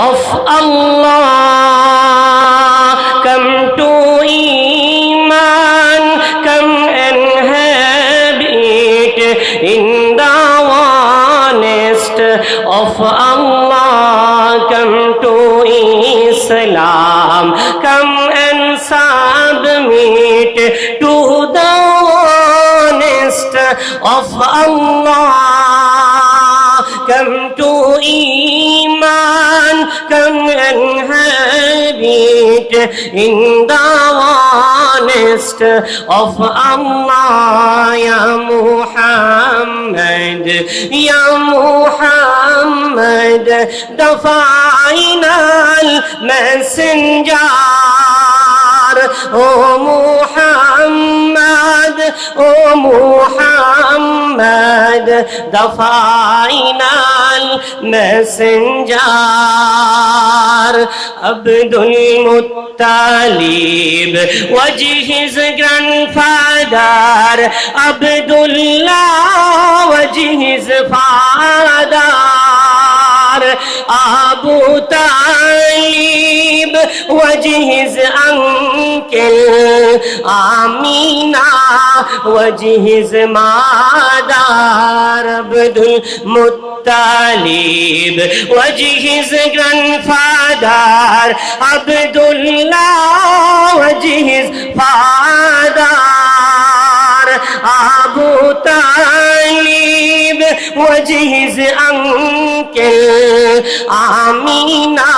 of Allah. Come to Iman, come and have it in the honest of Allah. Come to Islam, come and submit to the honest of Allah. Come to Iman, come and have it in the honest of Allah. Ya Muhammad, Ya Muhammad, the final messenger. Oh Muhammad, oh Muhammad, the final messenger. Abdul Muttalib was his grandfather. Abdullah was his father. Abu Talib was his uncle. Amina was his mother. Abdul Muttalib was his grandfather. Abdullah was his father. Abu Talib was his uncle. Amina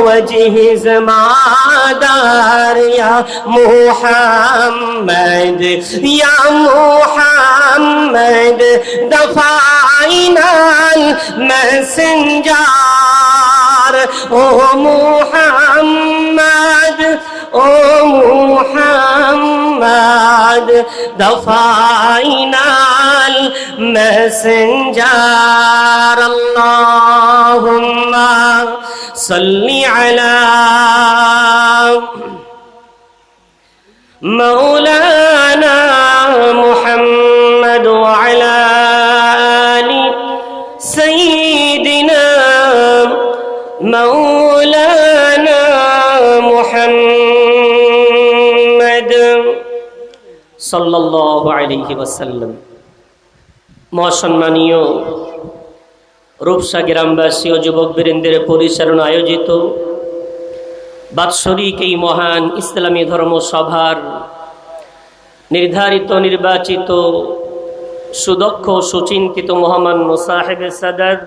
was his mother. Ya Muhammad, Ya Muhammad, the final messenger. Oh Muhammad, oh Muhammad, the final messenger. Allahumma salli ala Maulana Muhammad wa ala ali Sayyidina Maulana Muhammad sallallahu alayhi wa sallam. মহাসম্মানীয় Rupsa গ্রামবাসী ও যুবক বীরেন্দ্রের পরিচালনা আয়োজিত বাৎসরিক এই মহান ইসলামী ধর্মসভার নির্ধারিত নির্বাচিত সুদক্ষ সুচিন্তিত মহামান্য সাহেবে সাদাত